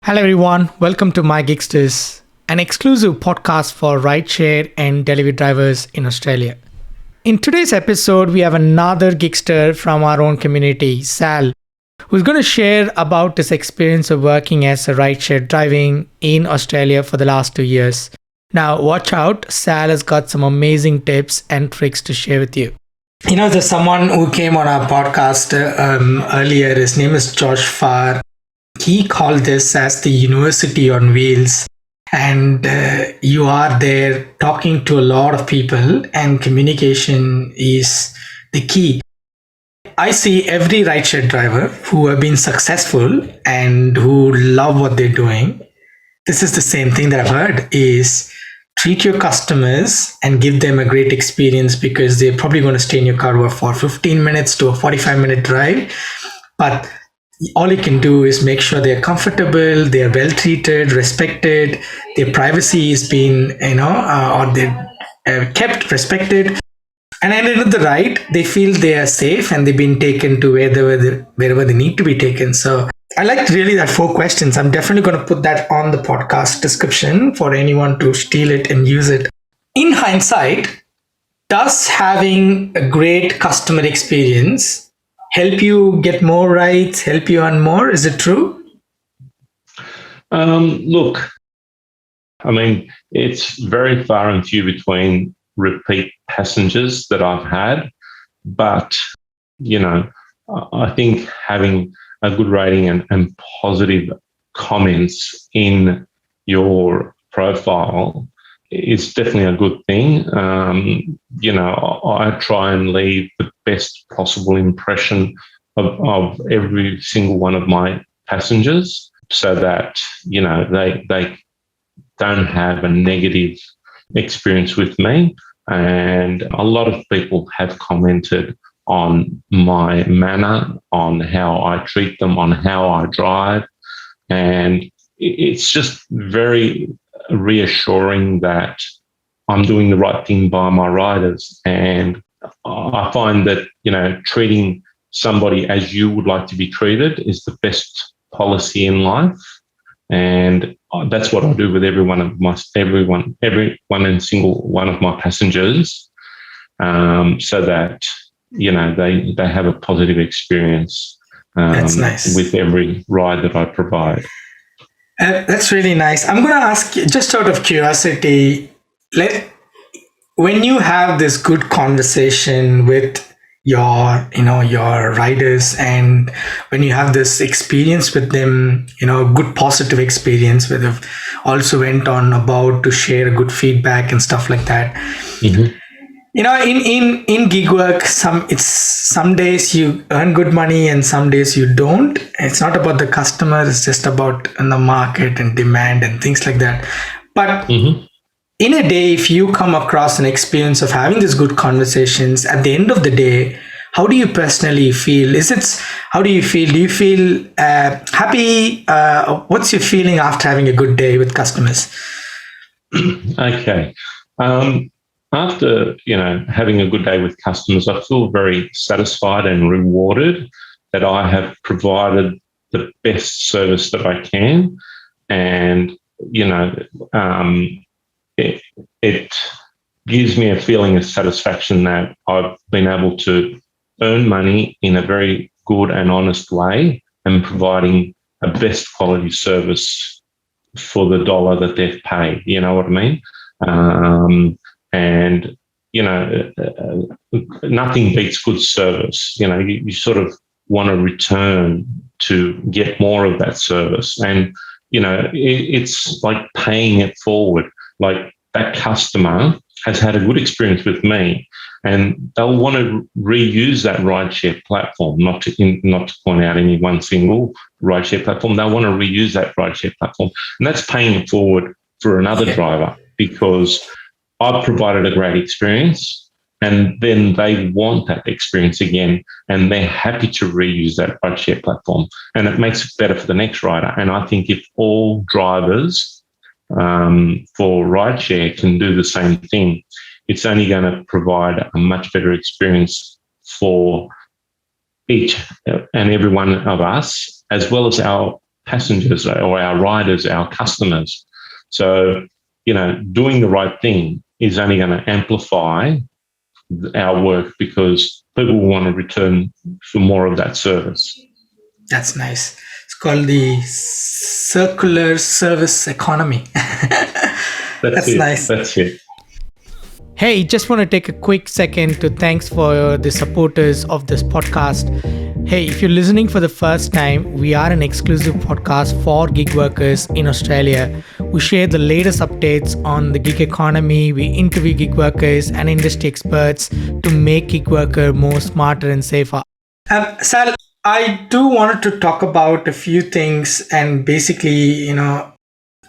Hello, everyone. Welcome to My Gigsters, an exclusive podcast for rideshare and delivery drivers in Australia. In today's episode, we have another Gigster from our own community, Sal, who's going to share about his experience of working as a rideshare driving in Australia for the last 2 years. Now, watch out. Sal has got some amazing tips and tricks to share with you. There's someone who came on our podcast earlier. His name is Josh Farr. He called this as the University on Wheels. And you are there talking to a lot of people, and communication is the key. I see every rideshare driver who have been successful and who love what they're doing. This is the same thing that I've heard is treat your customers and give them a great experience, because they're probably going to stay in your car for 15 minutes to a 45-minute drive. But all you can do is make sure they're comfortable, they're well treated, respected, their privacy is being, or they're kept, respected. And at the end of the ride, they feel they are safe and they've been taken to wherever they need to be taken. So I liked really that 4 questions. I'm definitely going to put that on the podcast description for anyone to steal it and use it. In hindsight, does having a great customer experience help you get more rides, help you earn more? Is it true? Look, it's very far and few between repeat passengers that I've had, but, I think having a good rating and positive comments in your profile is definitely a good thing. I try and leave the best possible impression of every single one of my passengers, so that, they don't have a negative experience with me. And a lot of people have commented on my manner, on how I treat them, on how I drive. And it's just very reassuring that I'm doing the right thing by my riders. And I find that, treating somebody as you would like to be treated is the best policy in life. And that's what I do with every one and single one of my passengers, so that, they have a positive experience That's nice. with every ride that I provide. That's really nice. I'm going to ask you, just out of curiosity, when you have this good conversation with your riders, and when you have this experience with them, good positive experience, where they've also went on about to share good feedback and stuff like that. Mm-hmm. In gig work, some days you earn good money and some days you don't. It's not about the customer, it's just about the market and demand and things like that. But in a day, if you come across an experience of having these good conversations, at the end of the day, how do you personally feel? How do you feel? Do you feel happy? What's your feeling after having a good day with customers? Okay. After, having a good day with customers, I feel very satisfied and rewarded that I have provided the best service that I can. And, it gives me a feeling of satisfaction that I've been able to earn money in a very good and honest way, and providing a best quality service for the dollar that they've paid. You know what I mean? And, nothing beats good service. You sort of want to return to get more of that service. And, it's like paying it forward. Like, that customer has had a good experience with me, and they'll want to reuse that rideshare platform, not to point out any one single rideshare platform. They'll want to reuse that rideshare platform. And that's paying it forward for another driver, because I've provided a great experience, and then they want that experience again, and they're happy to reuse that rideshare platform, and it makes it better for the next rider. And I think if all drivers for rideshare can do the same thing, it's only going to provide a much better experience for each and every one of us, as well as our passengers or our riders, our customers. So, doing the right thing is only going to amplify our work because people will want to return for more of that service. That's nice. It's called the circular service economy. That's That's it. nice. That's it. Hey, just want to take a quick second to thanks for the supporters of this podcast. Hey, if you're listening for the first time, we are an exclusive podcast for gig workers in Australia. We share the latest updates on the gig economy. We interview gig workers and industry experts to make gig worker more smarter and safer. Sal, I do wanted to talk about a few things and basically,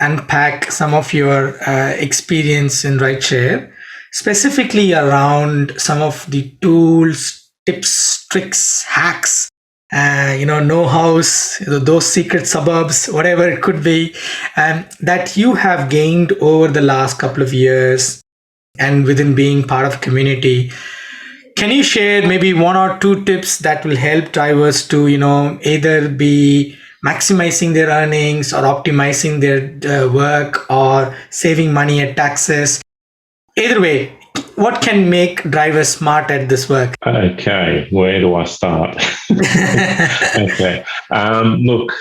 unpack some of your experience in rideshare, specifically around some of the tools, tips, tricks, hacks, know-hows, those secret suburbs, whatever it could be, that you have gained over the last couple of years and within being part of a community. Can you share maybe one or two tips that will help drivers to, either be maximizing their earnings or optimizing their work or saving money at taxes? Either way, what can make drivers smart at this work? Okay, where do I start? Okay. Look,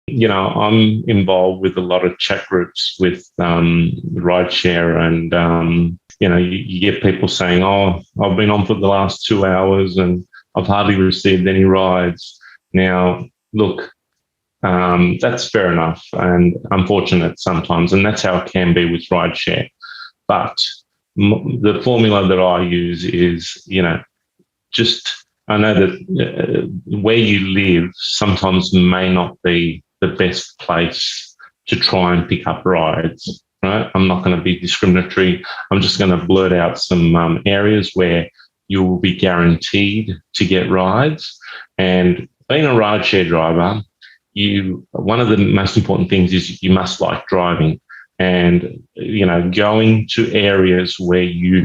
I'm involved with a lot of chat groups with rideshare, and you get people saying, "Oh, I've been on for the last 2 hours and I've hardly received any rides." Now, look, that's fair enough and unfortunate sometimes, and that's how it can be with rideshare. But the formula that I use is, I know that where you live sometimes may not be the best place to try and pick up rides, right? I'm not going to be discriminatory. I'm just going to blurt out some areas where you will be guaranteed to get rides. And being a rideshare driver, one of the most important things is you must like driving. And, going to areas where you're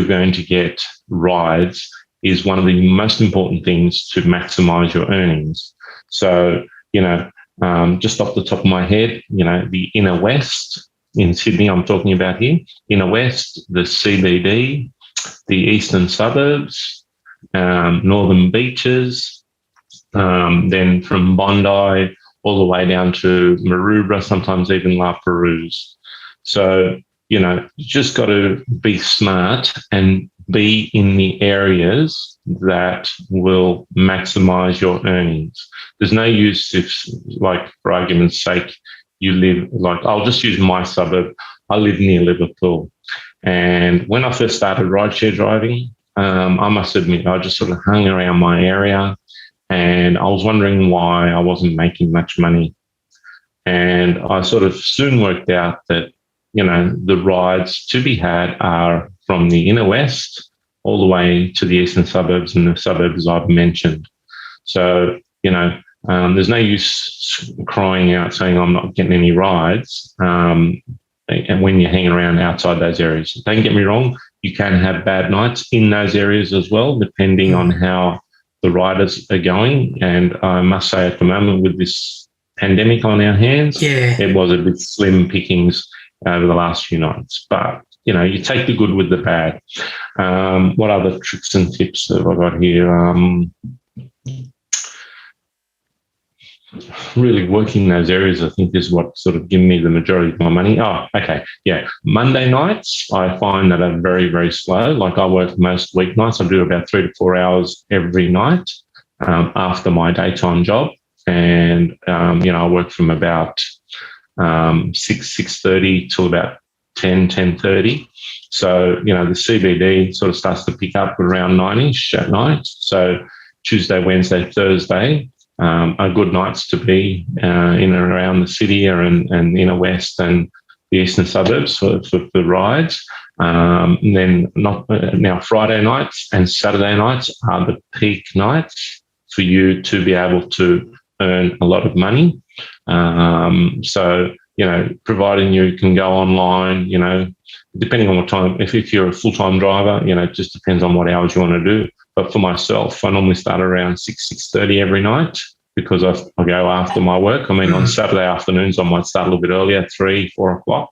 going to get rides is one of the most important things to maximize your earnings. So, just off the top of my head, the inner west in Sydney, I'm talking about here, inner west, the CBD, the eastern suburbs, northern beaches, then from Bondi all the way down to Maroubra, sometimes even La Perouse. So, you just got to be smart and be in the areas that will maximize your earnings. There's no use if, like, for argument's sake, you live, like, I'll just use my suburb. I live near Liverpool. And when I first started rideshare driving, I must admit, I just sort of hung around my area and I was wondering why I wasn't making much money. And I sort of soon worked out that, the rides to be had are from the inner west all the way to the eastern suburbs and the suburbs I've mentioned. So, there's no use crying out saying I'm not getting any rides. And when you're hanging around outside those areas, don't get me wrong, you can have bad nights in those areas as well, depending on how the riders are going. And I must say, at the moment, with this pandemic on our hands, it was a bit slim pickings over the last few nights. But, you take the good with the bad. What other tricks and tips have I got here? Really working those areas, I think, is what sort of given me the majority of my money. Oh, okay. Yeah. Monday nights, I find that are very, very slow. Like, I work most weeknights. I do about 3 to 4 hours every night after my daytime job. And, I work from about 6:30 till about 10:30. So, the CBD sort of starts to pick up around 9-ish at night. So Tuesday, Wednesday, Thursday are good nights to be in and around the city and inner west and the eastern suburbs for the rides. And then now Friday nights and Saturday nights are the peak nights for you to be able to earn a lot of money. So, providing you can go online, depending on what time, if you're a full-time driver, it just depends on what hours you want to do. But for myself, I normally start around 6:30 every night. because I go after my work. I mean, on Saturday afternoons, I might start a little bit earlier, 3, 4 o'clock.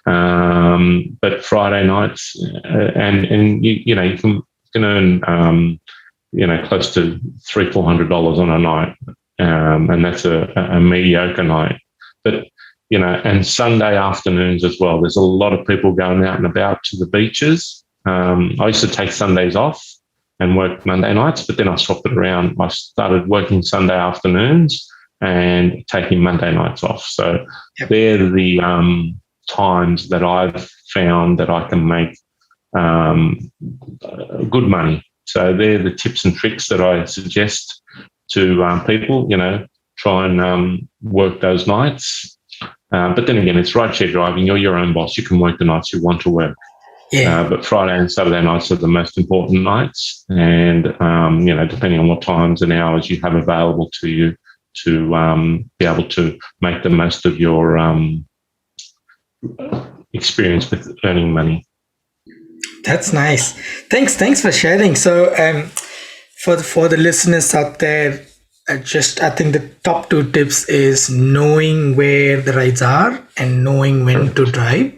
But Friday nights, and you know, you can earn, close to $300-400 on a night. And that's a mediocre night. But, and Sunday afternoons as well. There's a lot of people going out and about to the beaches. I used to take Sundays off and work Monday nights, but then I swapped it around. I started working Sunday afternoons and taking Monday nights off. So they're the times that I've found that I can make good money. So they're the tips and tricks that I suggest to people, try and work those nights. But then again, it's rideshare driving. You're your own boss. You can work the nights you want to work. Yeah. But Friday and Saturday nights are the most important nights. And, depending on what times and hours you have available to you to be able to make the most of your experience with earning money. That's nice. Thanks for sharing. So for the listeners out there, I think the top 2 tips is knowing where the rides are and knowing when to drive.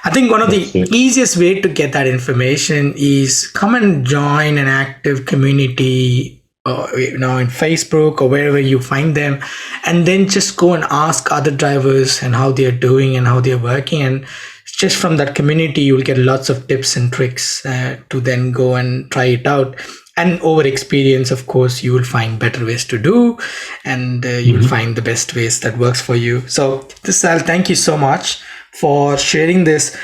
I think one of the easiest way to get that information is come and join an active community, in Facebook or wherever you find them, and then just go and ask other drivers and how they're doing and how they're working. And just from that community, you will get lots of tips and tricks to then go and try it out. And over experience, of course, you will find better ways to do, and you will find the best ways that works for you. So, Sal, thank you so much for sharing this.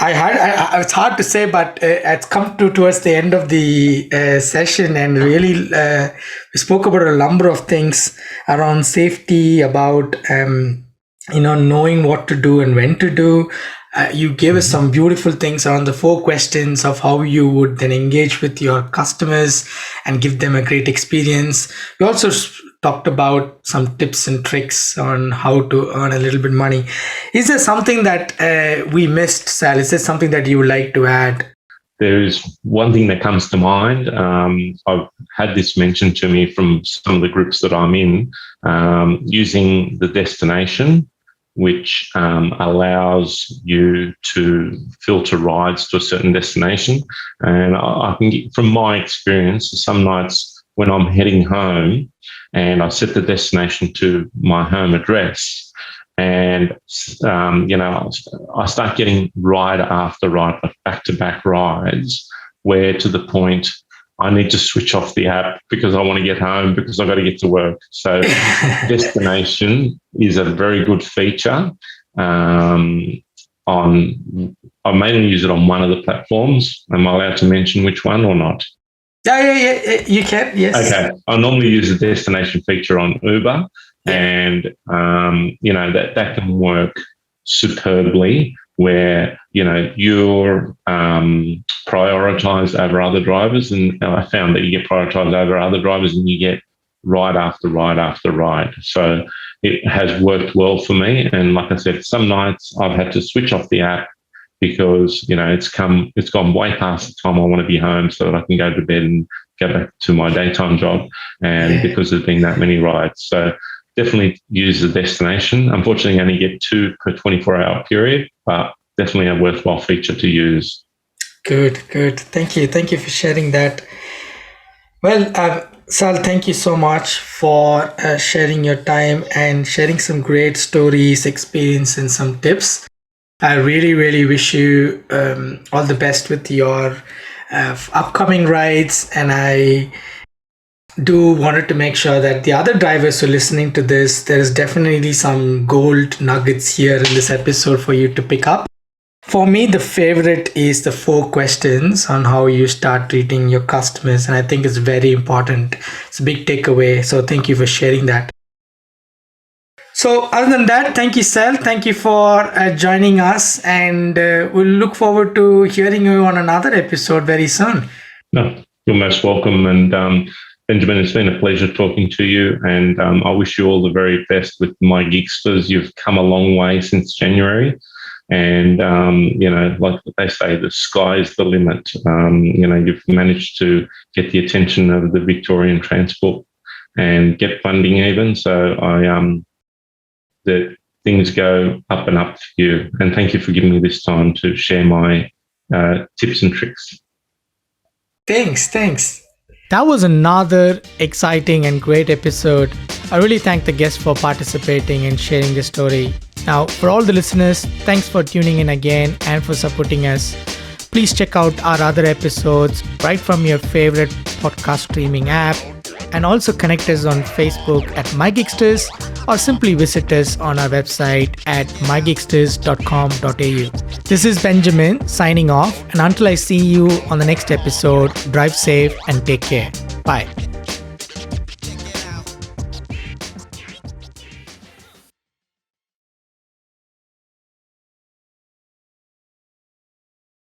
It's hard to say, but it's come towards the end of the session, and really we spoke about a number of things around safety, about knowing what to do and when to do. You gave us some beautiful things around the 4 questions of how you would then engage with your customers and give them a great experience. We also talked about some tips and tricks on how to earn a little bit money. Is there something that we missed, Sal? Is there something that you would like to add? There is one thing that comes to mind. I've had this mentioned to me from some of the groups that I'm in, using the destination, which allows you to filter rides to a certain destination. And I can get, from my experience, some nights when I'm heading home and I set the destination to my home address, and I start getting ride after ride, like back-to-back rides, where to the point I need to switch off the app because I want to get home because I've got to get to work. So destination is a very good feature. I mainly use it on one of the platforms. Am I allowed to mention which one or not? Yeah, you can, yes. Okay. I normally use the destination feature on Uber, and, that can work superbly, where, you're prioritized over other drivers. And I found that you get prioritized over other drivers and you get ride after ride after ride. So it has worked well for me. And like I said, some nights I've had to switch off the app because, it's gone way past the time I want to be home so that I can go to bed and go back to my daytime job. And because there's been that many rides. So definitely use the destination. Unfortunately, I only get 2 per 24-hour period, but definitely a worthwhile feature to use. Good. Thank you for sharing that. Well, Sal, thank you so much for sharing your time and sharing some great stories, experience, and some tips. I really, really wish you all the best with your upcoming rides, and I do wanted to make sure that the other drivers who are listening to this, there is definitely some gold nuggets here in this episode for you to pick up. For me, the favorite is the 4 questions on how you start treating your customers, and I think it's very important. It's a big takeaway, so thank you for sharing that. So other than that, thank you, Sal. Thank you for joining us, and we'll look forward to hearing you on another episode very soon. No, you're most welcome. And Benjamin, it's been a pleasure talking to you, and I wish you all the very best with My Gigsters. You've come a long way since January, and, like they say, the sky's the limit. You've managed to get the attention of the Victorian Transport and get funding even. So that things go up and up for you. And thank you for giving me this time to share my tips and tricks. Thanks. That was another exciting and great episode. I really thank the guests for participating and sharing their story. Now, for all the listeners, thanks for tuning in again and for supporting us. Please check out our other episodes right from your favorite podcast streaming app, and also connect us on Facebook at MyGigsters, or simply visit us on our website at mygigsters.com.au. This is Benjamin signing off, and until I see you on the next episode, drive safe and take care. Bye.